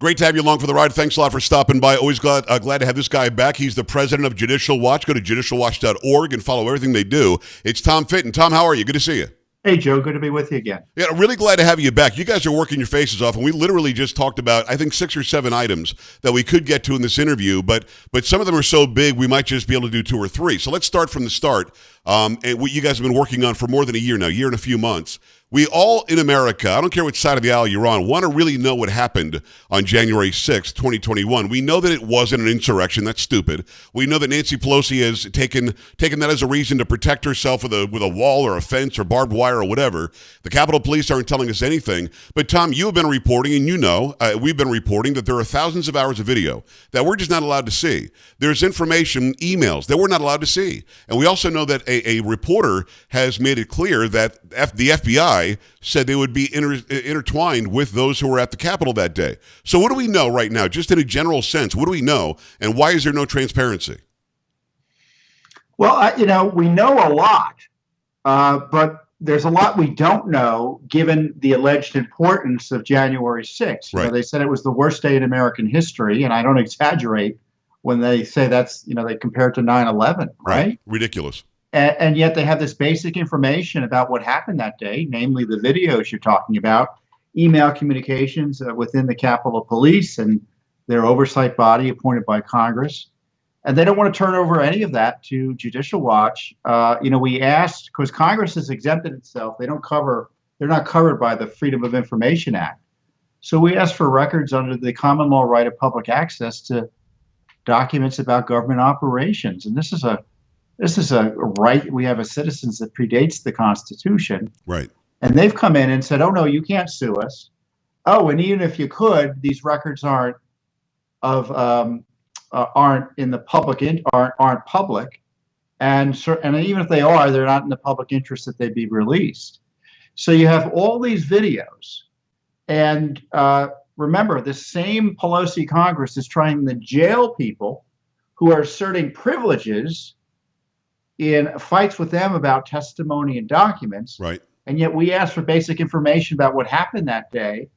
Great to have you along for the ride. Thanks a lot for stopping by. Always glad to have this guy back. He's the president of Judicial Watch. Go to judicialwatch.org and follow everything they do. It's Tom Fitton. Tom, how are you? Good to see you. Hey, Joe. Good to be with you again. Yeah, really glad to have you back. You guys are working your faces off, and we literally just talked about, I think, 6 or 7 items that we could get to in this interview, but some of them are so big we might just be able to do 2 or 3. So let's start from the start. And what you guys have been working on for more than a year now, a year and a few months. We all in America, I don't care which side of the aisle you're on, want to really know what happened on January 6th, 2021. We know that it wasn't an insurrection. That's stupid. We know that Nancy Pelosi has taken that as a reason to protect herself with a wall or a fence or barbed wire or whatever. The Capitol Police aren't telling us anything. But, Tom, you have been reporting, and you know, we've been reporting that there are thousands of hours of video that we're just not allowed to see. There's information, emails that we're not allowed to see. And we also know that a reporter has made it clear that the FBI said they would be intertwined with those who were at the Capitol that day. So what do we know right now, just in a general sense? What do we know, and why is there no transparency? Well, we know a lot, but there's a lot we don't know given the alleged importance of January 6th. Right. They said it was the worst day in American history, and I don't exaggerate when they say that's, they compare it to 9/11, right? Ridiculous. And yet they have this basic information about what happened that day, namely the videos you're talking about, email communications within the Capitol Police and their oversight body appointed by Congress. And they don't want to turn over any of that to Judicial Watch. We asked, because Congress has exempted itself, they're not covered by the Freedom of Information Act. So we asked for records under the common law right of public access to documents about government operations. And this is a right we have as citizens that predates the Constitution. Right. And they've come in and said, oh, no, you can't sue us. Oh, and even if you could, these records aren't in the public, aren't public. And even if they are, they're not in the public interest that they be released. So you have all these videos. And remember, the same Pelosi Congress is trying to jail people who are asserting privileges in fights with them about testimony and documents. Right. And yet we asked for basic information about what happened that day,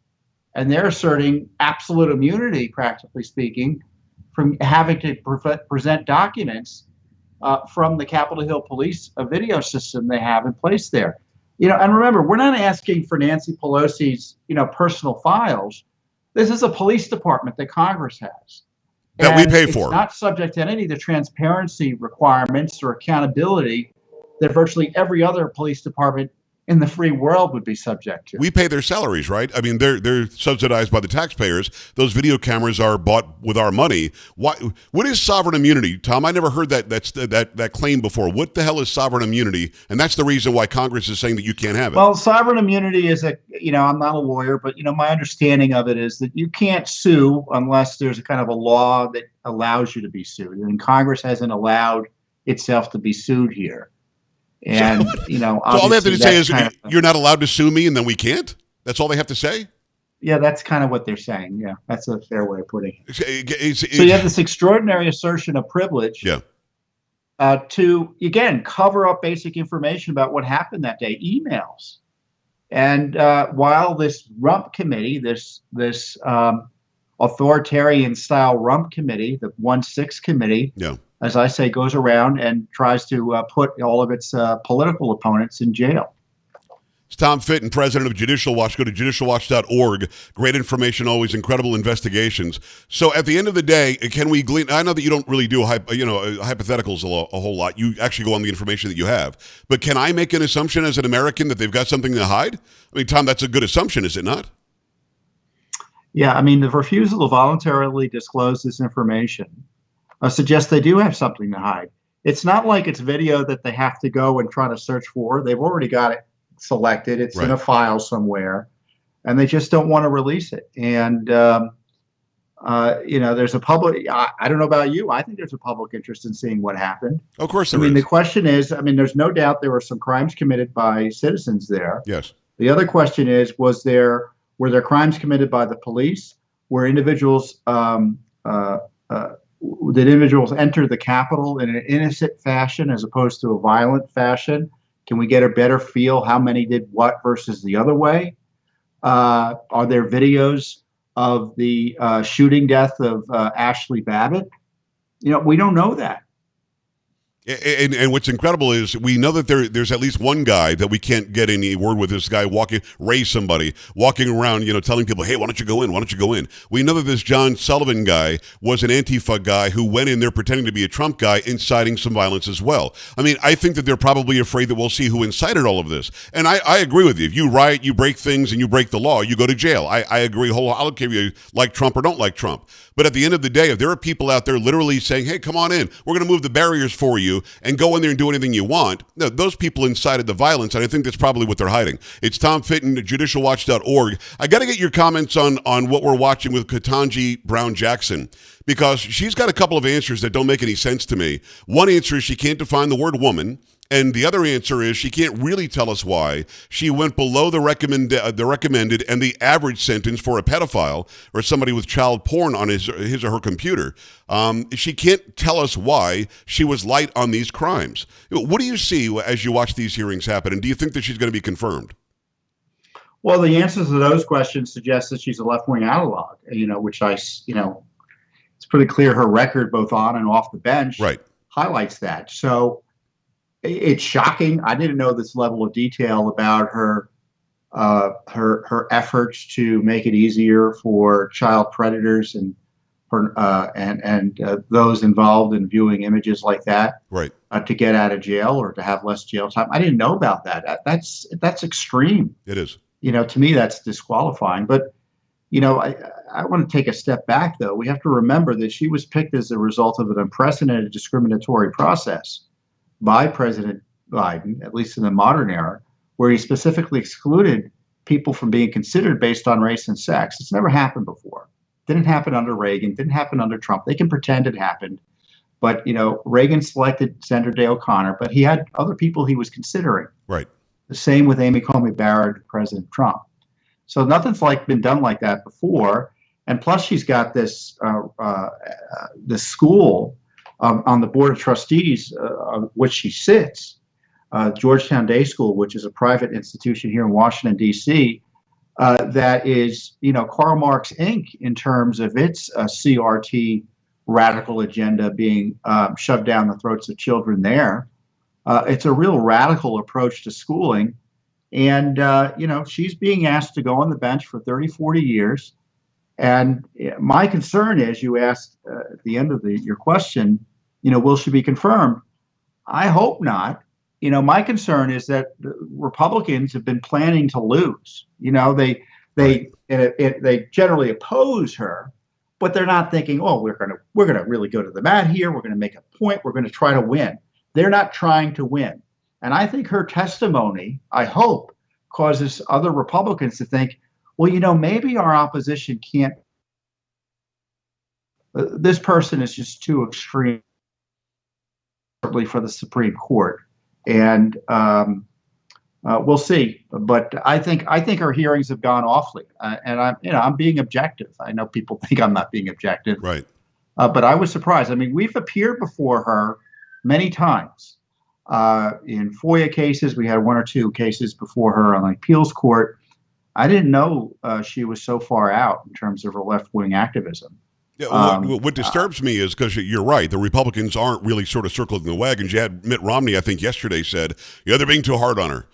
and they're asserting absolute immunity, practically speaking, from having to present documents from the Capitol Hill Police, a video system they have in place there. And remember, we're not asking for Nancy Pelosi's, personal files. This is a police department that Congress has. That we pay for. It's not subject to any of the transparency requirements or accountability that virtually every other police department in the free world would be subject to. We pay their salaries, right? I mean, they're subsidized by the taxpayers. Those video cameras are bought with our money. What is sovereign immunity, Tom? I never heard that claim before. What the hell is sovereign immunity? And that's the reason why Congress is saying that you can't have it. Well, sovereign immunity is I'm not a lawyer, but my understanding of it is that you can't sue unless there's a kind of a law that allows you to be sued. And Congress hasn't allowed itself to be sued here. And, so all they have to say is you're not allowed to sue me and then we can't? That's all they have to say? Yeah, that's kind of what they're saying. Yeah, that's a fair way of putting it. So you have this extraordinary assertion of privilege to, again, cover up basic information about what happened that day, emails. And while this rump committee, this authoritarian style rump committee, the 1-6 committee, as I say, goes around and tries to put all of its political opponents in jail. It's Tom Fitton, president of Judicial Watch. Go to judicialwatch.org. Great information, always incredible investigations. So at the end of the day, can we glean? I know that you don't really do hypotheticals a whole lot. You actually go on the information that you have. But can I make an assumption as an American that they've got something to hide? I mean, Tom, that's a good assumption, is it not? Yeah, I mean, the refusal to voluntarily disclose this information suggests they do have something to hide. It's not like it's video that they have to go and try to search for. They've already got it selected. It's in a file somewhere, and they just don't want to release it. And, there's a public, I don't know about you, I think there's a public interest in seeing what happened. Of course there is. I mean, the question is, there's no doubt there were some crimes committed by citizens there. Yes. The other question is, were there crimes committed by the police? Were individuals, did individuals enter the Capitol in an innocent fashion as opposed to a violent fashion? Can we get a better feel how many did what versus the other way? Are there videos of the shooting death of Ashley Babbitt? We don't know that. And what's incredible is we know that there's at least one guy that we can't get any word with. This guy walking around, telling people, hey, why don't you go in? Why don't you go in? We know that this John Sullivan guy was an Antifa guy who went in there pretending to be a Trump guy, inciting some violence as well. I mean, I think that they're probably afraid that we'll see who incited all of this. And I agree with you. If you riot, you break things, and you break the law, you go to jail. I agree wholeheartedly. I don't care if you like Trump or don't like Trump. But at the end of the day, if there are people out there literally saying, hey, come on in, we're going to move the barriers for you and go in there and do anything you want, no, those people incited the violence, and I think that's probably what they're hiding. It's Tom Fitton, judicialwatch.org. I got to get your comments on what we're watching with Ketanji Brown Jackson, because she's got a couple of answers that don't make any sense to me. One answer is she can't define the word woman. And the other answer is she can't really tell us why she went below the recommended and the average sentence for a pedophile or somebody with child porn on his or her computer. She can't tell us why she was light on these crimes. What do you see as you watch these hearings happen, and do you think that she's going to be confirmed? Well, the answers to those questions suggest that she's a left-wing analog, which it's pretty clear her record both on and off the bench highlights that. So it's shocking. I didn't know this level of detail about her efforts to make it easier for child predators and those involved in viewing images like that to get out of jail or to have less jail time. I didn't know about that. That's extreme. It is. To me, that's disqualifying. But I want to take a step back, though. We have to remember that she was picked as a result of an unprecedented discriminatory process by President Biden, at least in the modern era, where he specifically excluded people from being considered based on race and sex. It's never happened before. Didn't happen under Reagan, didn't happen under Trump. They can pretend it happened. But, Reagan selected Senator Day O'Connor, but he had other people he was considering. Right. The same with Amy Coney Barrett, President Trump. So nothing's been done like that before. And plus, she's got this school on the board of trustees, on which she sits, Georgetown Day School, which is a private institution here in Washington, D.C., that is, Karl Marx Inc. in terms of its CRT radical agenda being shoved down the throats of children there. It's a real radical approach to schooling. And, she's being asked to go on the bench for 30, 40 years. And my concern is, you asked at the end of your question, will she be confirmed? I hope not. My concern is that the Republicans have been planning to lose. They generally oppose her, but they're not thinking, oh, we're gonna really go to the mat here. We're gonna make a point. We're gonna try to win. They're not trying to win. And I think her testimony, I hope, causes other Republicans to think, well, maybe our opposition can't. This person is just too extreme for the Supreme Court, and we'll see. But I think our hearings have gone awfully, and I'm being objective. I know people think I'm not being objective, right? But I was surprised. I mean, we've appeared before her many times in FOIA cases. We had one or two cases before her on the appeals court. I didn't know she was so far out in terms of her left-wing activism. Yeah, what disturbs me is, because you're right, the Republicans aren't really sort of circling the wagons. You had Mitt Romney, I think, yesterday said, they're being too hard on her.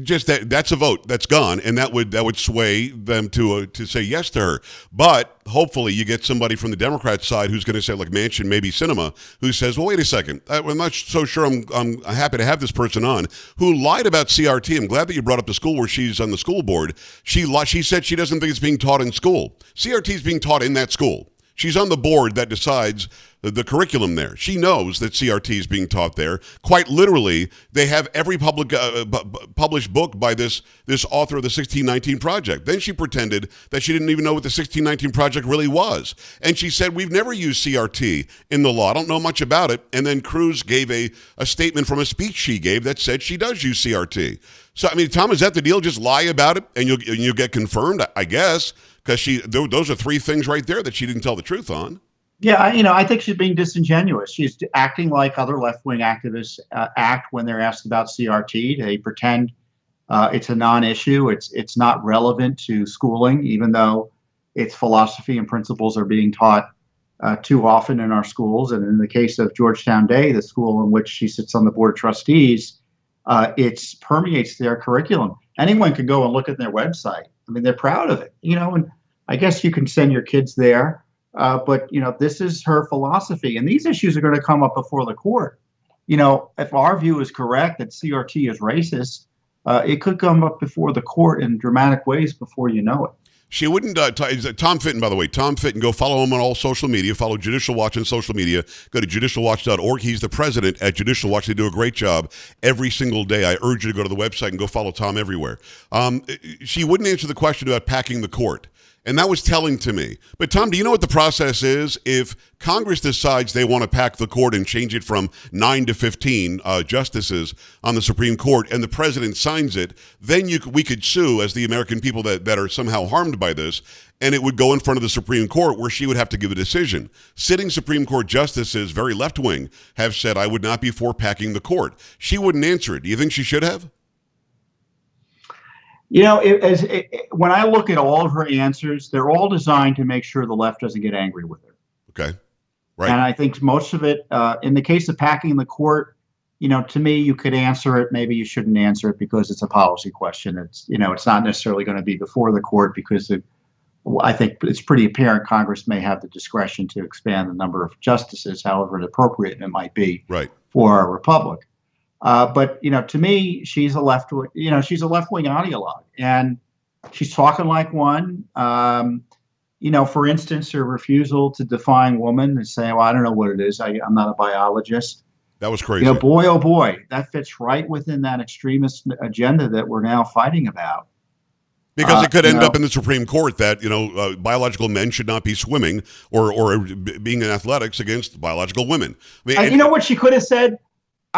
Just that's a vote that's gone, and that would sway them to say yes to her. But hopefully you get somebody from the Democrat side who's going to say, like Manchin, maybe Sinema, who says, well, wait a second, I'm not so sure I'm happy to have this person on who lied about CRT. I'm glad that you brought up the school where she's on the school board. She said she doesn't think it's being taught in school. CRT is being taught in that school. She's on the board that decides the curriculum there. She knows that CRT is being taught there. Quite literally, they have every published book by this author of the 1619 Project. Then she pretended that she didn't even know what the 1619 Project really was. And she said, we've never used CRT in the law. I don't know much about it. And then Cruz gave a statement from a speech she gave that said she does use CRT. So, I mean, Tom, is that the deal? Just lie about it and you'll get confirmed, I guess, because those are three things right there that she didn't tell the truth on. Yeah, I think she's being disingenuous. She's acting like other left-wing activists act when they're asked about CRT. They pretend it's a non-issue. It's not relevant to schooling, even though its philosophy and principles are being taught too often in our schools. And in the case of Georgetown Day, the school in which she sits on the board of trustees, it permeates their curriculum. Anyone can go and look at their website. I mean, they're proud of it, and I guess you can send your kids there. But this is her philosophy, and these issues are going to come up before the court. If our view is correct that CRT is racist, it could come up before the court in dramatic ways before you know it. She wouldn't. Tom Fitton, by the way. Tom Fitton, go follow him on all social media. Follow Judicial Watch on social media. Go to judicialwatch.org. He's the president at Judicial Watch. They do a great job every single day. I urge you to go to the website and go follow Tom everywhere. She wouldn't answer the question about packing the court. And that was telling to me. But Tom, do you know what the process is? If Congress decides they want to pack the court and change it from 9 to 15 justices on the Supreme Court, and the president signs it, then we could sue as the American people that are somehow harmed by this, and it would go in front of the Supreme Court where she would have to give a decision. Sitting Supreme Court justices, very left-wing, have said, I would not be for packing the court. She wouldn't answer it. Do you think she should have? When I look at all of her answers, they're all designed to make sure the left doesn't get angry with her. Okay. Right. And I think most of it, in the case of packing the court, to me, you could answer it. Maybe you shouldn't answer it because it's a policy question. It's not necessarily going to be before the court because I think it's pretty apparent Congress may have the discretion to expand the number of justices, however appropriate it might be for a republic. But to me, she's a left-wing ideologue, and she's talking like one. For instance, her refusal to define woman and say, "Well, I don't know what it is. I'm not a biologist." That was crazy. Boy, oh boy, that fits right within that extremist agenda that we're now fighting about. Because it could end up in the Supreme Court that, biological men should not be swimming or being in athletics against biological women. You know what she could have said?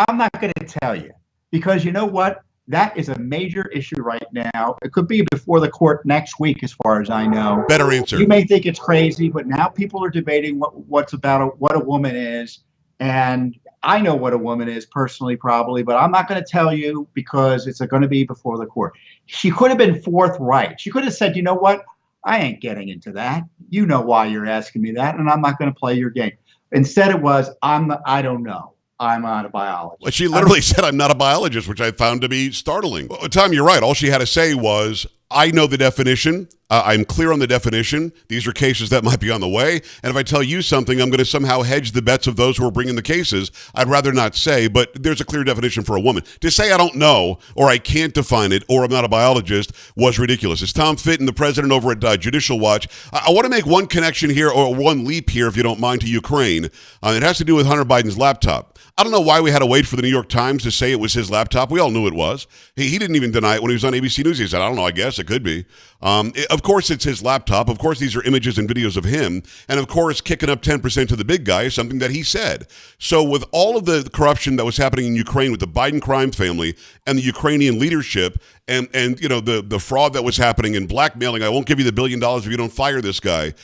I'm not going to tell you, because you know what? That is a major issue right now. It could be before the court next week, as far as I know. Better answer. You may think it's crazy, but now people are debating what a woman is. And I know what a woman is personally, probably, but I'm not going to tell you because it's going to be before the court. She could have been forthright. She could have said, you know what? I ain't getting into that. You know why you're asking me that, and I'm not going to play your game. Instead, it was, I don't know. I'm not a biologist. Well, she literally said, I'm not a biologist, which I found to be startling. Well, Tom, you're right. All she had to say was, I know the definition. I'm clear on the definition. These are cases that might be on the way. And if I tell you something, I'm going to somehow hedge the bets of those who are bringing the cases. I'd rather not say, but there's a clear definition for a woman. To say I don't know, or I can't define it, or I'm not a biologist was ridiculous. It's Tom Fitton, the president over at Judicial Watch. I want to make one connection here, or one leap here, if you don't mind, to Ukraine. It has to do with Hunter Biden's laptop. I don't know why we had to wait for the New York Times to say it was his laptop. We all knew it was. He didn't even deny it when he was on ABC News. He said, I don't know, I guess it could be. Of course, it's his laptop. Of course, these are images and videos of him. And of course, kicking up 10% to the big guy is something that he said. So with all of the corruption that was happening in Ukraine with the Biden crime family and the Ukrainian leadership and the fraud that was happening and blackmailing, I won't give you the $1 billion if you don't fire this guy.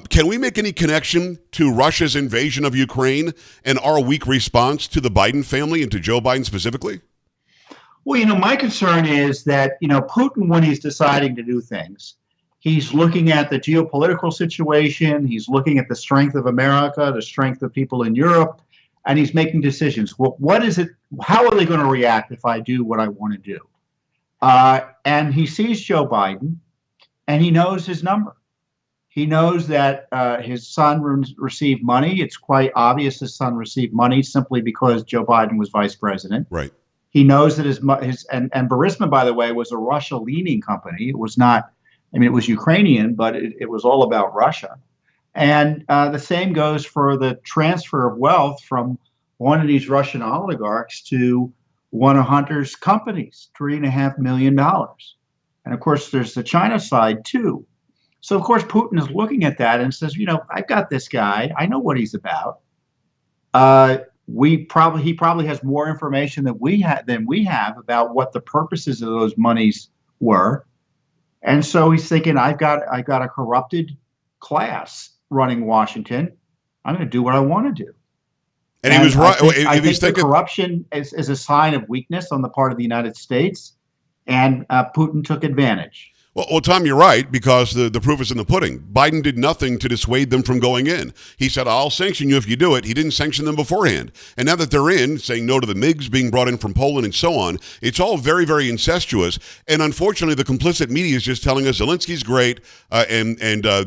Can we make any connection to Russia's invasion of Ukraine and our weak response to the Biden family and to Joe Biden specifically? Well, my concern is that, Putin, when he's deciding to do things, he's looking at the geopolitical situation, he's looking at the strength of America, the strength of people in Europe, and he's making decisions. Well, what is it? How are they going to react if I do what I want to do? And he sees Joe Biden, and he knows his number. He knows that his son received money. It's quite obvious his son received money simply because Joe Biden was vice president. Right. He knows that his Burisma, by the way, was a Russia-leaning company. It was not. It was Ukrainian, but it was all about Russia. And the same goes for the transfer of wealth from one of these Russian oligarchs to one of Hunter's companies, $3.5 million. And of course, there's the China side too. So of course, Putin is looking at that and says, I've got this guy. I know what he's about. He probably has more information than we have about what the purposes of those monies were. And so he's thinking, I've got a corrupted class running Washington. I'm going to do what I want to do. And he was right. I think the corruption is a sign of weakness on the part of the United States, and Putin took advantage. Well, Tom, you're right, because the proof is in the pudding. Biden did nothing to dissuade them from going in. He said, I'll sanction you if you do it. He didn't sanction them beforehand. And now that they're in, saying no to the MiGs being brought in from Poland and so on, it's all very, very incestuous. And unfortunately, the complicit media is just telling us Zelensky's great, and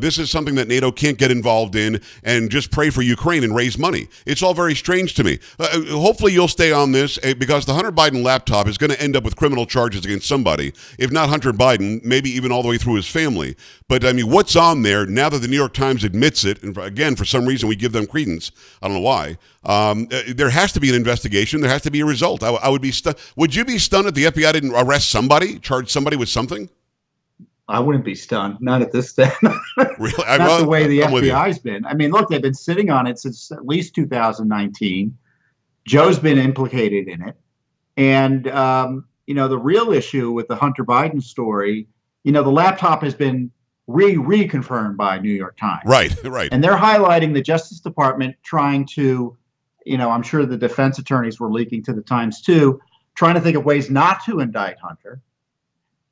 this is something that NATO can't get involved in, and just pray for Ukraine and raise money. It's all very strange to me. Hopefully you'll stay on this, because the Hunter Biden laptop is going to end up with criminal charges against somebody. If not Hunter Biden, maybe even all the way through his family. But I mean, what's on there now that the New York Times admits it? And again, for some reason, we give them credence. I don't know why. There has to be an investigation. There has to be a result. I would be stunned. Would you be stunned if the FBI didn't arrest somebody, charge somebody with something? I wouldn't be stunned. Not at this step. Really? Not the way the FBI's been. I mean, look, they've been sitting on it since at least 2019. Joe's been implicated in it. And, the real issue with the Hunter Biden story, the laptop has been reconfirmed by New York Times. Right. And they're highlighting the Justice Department trying to, I'm sure the defense attorneys were leaking to the Times too, trying to think of ways not to indict Hunter,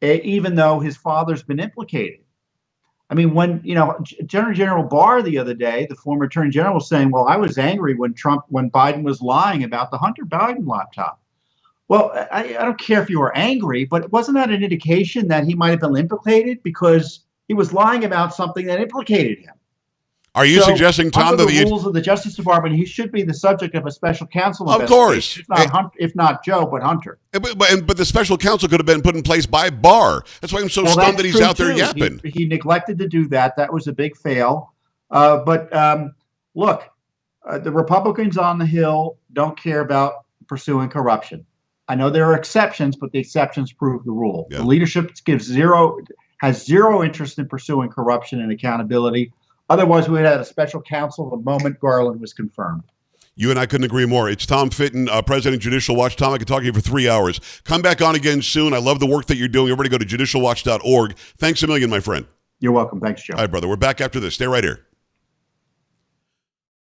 even though his father's been implicated. I mean, when, General Barr the other day, the former attorney general, was saying, well, I was angry when Biden was lying about the Hunter Biden laptop. Well, I don't care if you were angry, but wasn't that an indication that he might have been implicated because he was lying about something that implicated him? Are you suggesting, Tom, under that the rules of the Justice Department, he should be the subject of a special counsel Of course. if not Joe, but Hunter. But the special counsel could have been put in place by Barr. That's why I'm so stunned that he's out there yapping. He neglected to do that. That was a big fail. Look, the Republicans on the Hill don't care about pursuing corruption. I know there are exceptions, but the exceptions prove the rule. Yeah. The leadership has zero interest in pursuing corruption and accountability. Otherwise, we would have had a special counsel the moment Garland was confirmed. You and I couldn't agree more. It's Tom Fitton, President Judicial Watch. Tom, I could talk to you for 3 hours. Come back on again soon. I love the work that you're doing. Everybody go to judicialwatch.org. Thanks a million, my friend. You're welcome. Thanks, Joe. All right, brother. We're back after this. Stay right here.